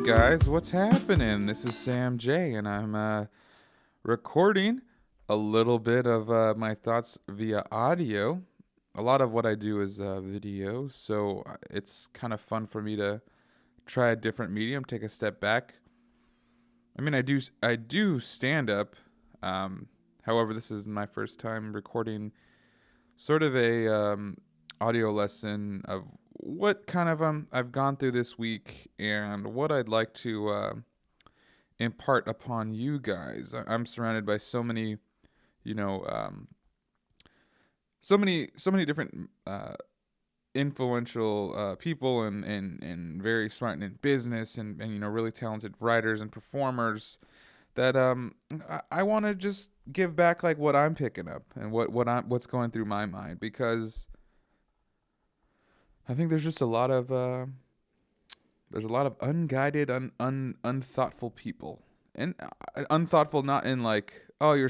guys, what's happening? This is Sam J, and I'm recording a little bit of my thoughts via audio. A lot of what I do is video, so it's kind of fun for me to try a different medium, take a step back. I mean, I do stand up. However, this is my first time recording sort of a audio lesson of what kind of I've gone through this week and what I'd like to impart upon you guys. I'm surrounded by so many, you know, so many different influential people and very smart in business and really talented writers and performers that I want to just give back like what I'm picking up and what's going through my mind, because I think there's just a lot of unguided, unthoughtful people, and unthoughtful not in like, oh, you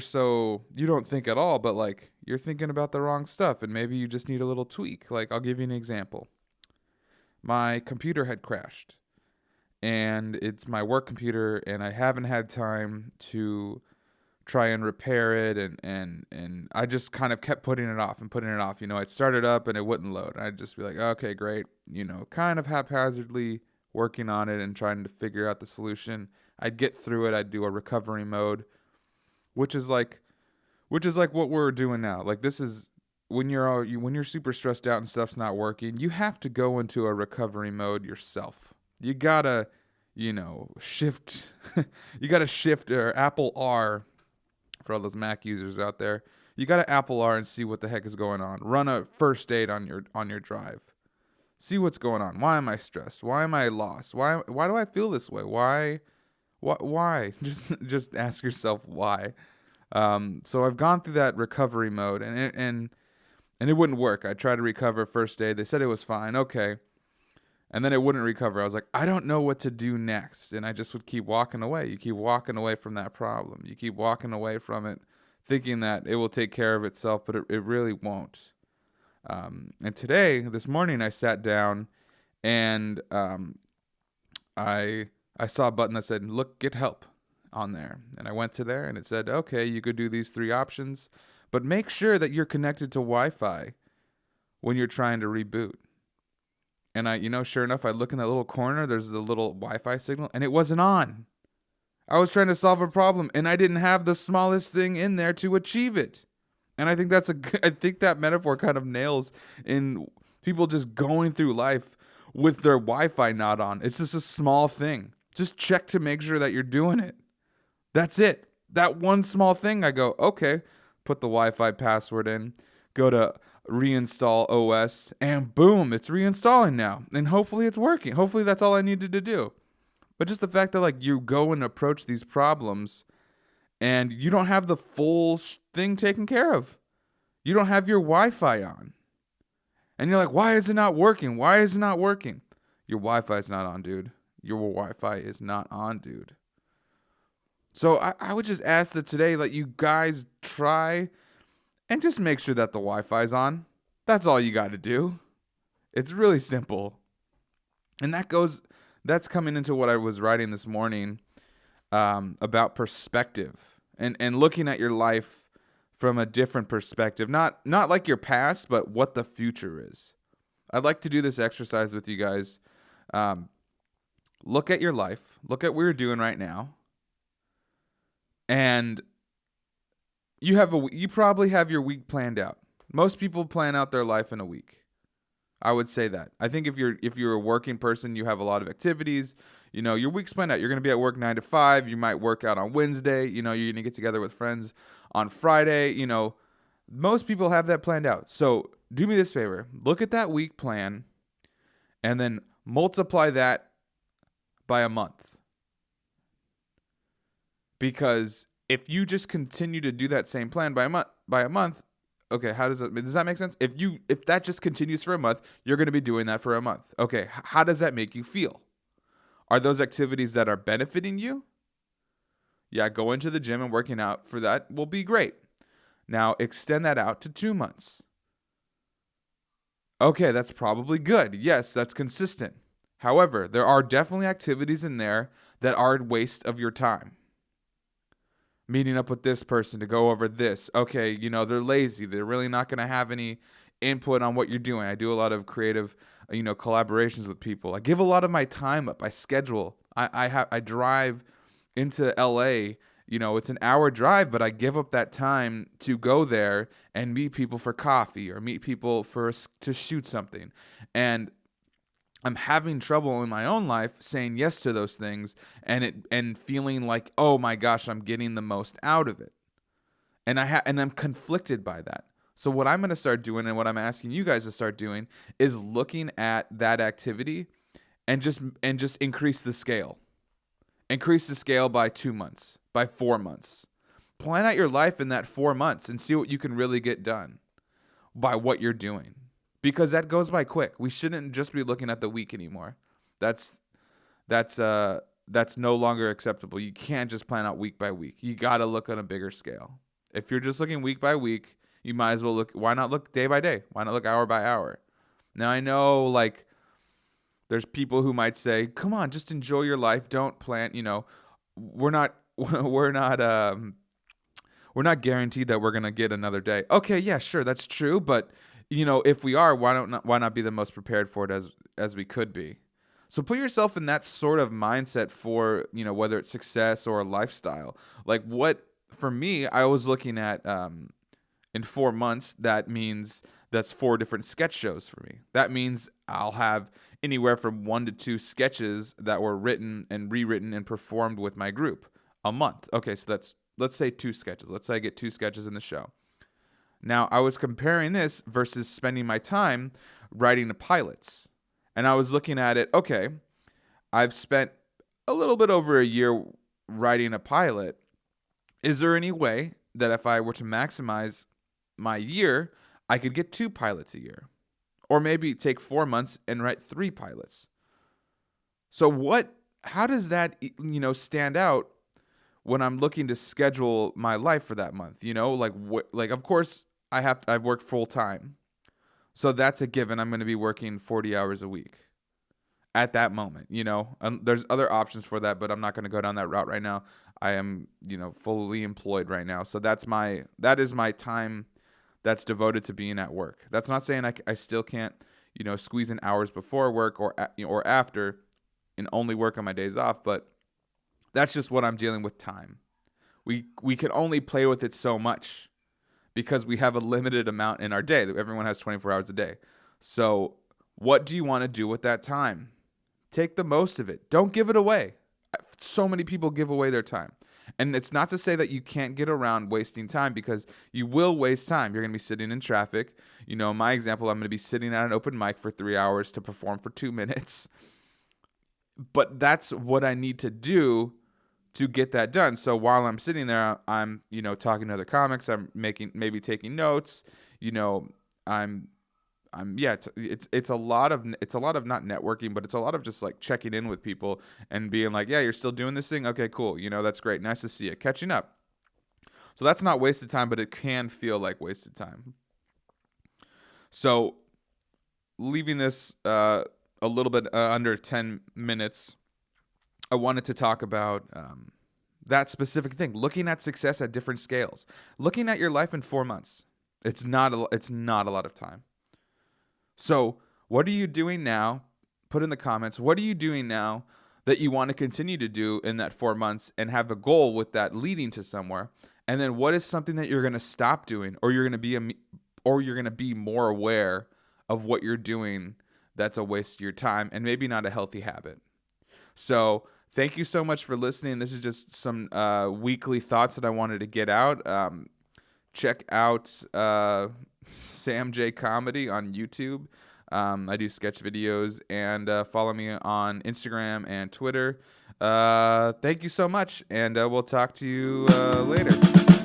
don't think at all, but like you're thinking about the wrong stuff, and maybe you just need a little tweak. Like, I'll give you an example. My computer had crashed, and it's my work computer, and I haven't had time to try and repair it, and I just kind of kept putting it off and putting it off. I'd start it up and it wouldn't load. I'd just be like, okay, great, kind of haphazardly working on it and trying to figure out the solution. I'd get through it. I'd do a recovery mode, which is like what we're doing now. Like, this is when you're super stressed out and stuff's not working, you have to go into a recovery mode yourself. You gotta, shift. You gotta shift, or Apple R, for all those Mac users out there. You got to Apple R and see what the heck is going on. Run a first aid on your drive. See what's going on. Why am I stressed? Why am I lost? Why do I feel this way? Why? Just ask yourself why. So I've gone through that recovery mode, and it wouldn't work. I tried to recover first aid. They said it was fine. Okay. And then it wouldn't recover. I was like, I don't know what to do next. And I just would keep walking away. You keep walking away from that problem. You keep walking away from it, thinking that it will take care of itself, but it really won't. And this morning, I sat down and I saw a button that said, look, get help on there. And I went to there and it said, okay, you could do these 3 options, but make sure that you're connected to Wi-Fi when you're trying to reboot. And sure enough, I look in that little corner, there's the little Wi-Fi signal, and it wasn't on. I was trying to solve a problem, and I didn't have the smallest thing in there to achieve it. And I think I think that metaphor kind of nails in people just going through life with their Wi-Fi not on. It's just a small thing. Just check to make sure that you're doing it. That's it. That one small thing, I go, okay, put the Wi-Fi password in, go to reinstall OS, and boom, it's reinstalling now, and hopefully it's working. Hopefully that's all I needed to do. But just the fact that like you go and approach these problems and you don't have the full thing taken care of. You don't have your Wi-Fi on, and you're like, why is it not working? Why is it not working? Your Wi-Fi is not on, dude. Your Wi-Fi is not on, dude. So I would just ask that today, that you guys try and just make sure that the Wi-Fi's on. That's all you got to do. It's really simple. And that's coming into what I was writing this morning about perspective and looking at your life from a different perspective. Not like your past, but what the future is. I'd like to do this exercise with you guys. Look at your life. Look at what you're doing right now. And you probably have your week planned out. Most people plan out their life in a week. I would say that. I think if you're a working person, you have a lot of activities. Your week's planned out. You're going to be at work 9 to 5. You might work out on Wednesday. You're going to get together with friends on Friday. Most people have that planned out. So do me this favor. Look at that week plan and then multiply that by a month. Because if you just continue to do that same plan by a month, okay, does that make sense? If that just continues for a month, you're going to be doing that for a month. Okay, how does that make you feel? Are those activities that are benefiting you? Yeah, going to the gym and working out for that will be great. Now extend that out to 2 months. Okay, that's probably good. Yes, that's consistent. However, there are definitely activities in there that are a waste of your time. Meeting up with this person to go over this. Okay, they're lazy. They're really not going to have any input on what you're doing. I do a lot of creative, collaborations with people. I give a lot of my time up. I schedule. I drive into LA. It's an hour drive, but I give up that time to go there and meet people for coffee or meet people to shoot something. And I'm having trouble in my own life saying yes to those things and feeling like, oh my gosh, I'm getting the most out of it. And I'm conflicted by that. So what I'm going to start doing, and what I'm asking you guys to start doing, is looking at that activity and just increase the scale. Increase the scale by 2 months, by 4 months. Plan out your life in that 4 months and see what you can really get done by what you're doing. Because that goes by quick. We shouldn't just be looking at the week anymore. That's no longer acceptable. You can't just plan out week by week. You got to look on a bigger scale. If you're just looking week by week, you might as well look. Why not look day by day? Why not look hour by hour? Now I know there's people who might say, "Come on, just enjoy your life. Don't plan." We're not guaranteed that we're gonna get another day. Okay, yeah, sure, that's true, but if we are, why not be the most prepared for it as we could be? So put yourself in that sort of mindset for, whether it's success or a lifestyle. For me, I was looking at, in 4 months, that's 4 different sketch shows for me. That means I'll have anywhere from 1 to 2 sketches that were written and rewritten and performed with my group a month. Okay, so let's say 2 sketches. Let's say I get 2 sketches in the show. Now, I was comparing this versus spending my time writing the pilots. And I was looking at it, okay, I've spent a little bit over a year writing a pilot. Is there any way that if I were to maximize my year, I could get 2 pilots a year? Or maybe take 4 months and write 3 pilots? So how does that, stand out when I'm looking to schedule my life for that month? Of course, I've worked full time. So that's a given. I'm going to be working 40 hours a week at that moment, there's other options for that, but I'm not going to go down that route right now. I am, fully employed right now. So that is my time that's devoted to being at work. That's not saying I still can't, squeeze in hours before work or after and only work on my days off, but that's just what I'm dealing with time. We can only play with it so much because we have a limited amount in our day. Everyone has 24 hours a day. So what do you want to do with that time? Take the most of it. Don't give it away. So many people give away their time. And it's not to say that you can't get around wasting time, because you will waste time. You're going to be sitting in traffic. In my example, I'm going to be sitting at an open mic for 3 hours to perform for 2 minutes. But that's what I need to do to get that done. So while I'm sitting there, I'm, talking to other comics. I'm maybe taking notes. It's a lot of not networking, but it's a lot of just checking in with people and being like, yeah, you're still doing this thing? Okay, cool. That's great. Nice to see you. Catching up. So that's not wasted time, but it can feel like wasted time. So leaving this a little bit under 10 minutes, I wanted to talk about that specific thing, looking at success at different scales, looking at your life in 4 months. It's not a lot of time. So what are you doing now? Put in the comments, what are you doing now that you want to continue to do in that 4 months and have a goal with that leading to somewhere? And then what is something that you're going to stop doing, or you're going to be more aware of what you're doing that's a waste of your time and maybe not a healthy habit? So thank you so much for listening. This is just some weekly thoughts that I wanted to get out. Check out Sam J Comedy on YouTube. I do sketch videos, and follow me on Instagram and Twitter. Thank you so much, and we'll talk to you later.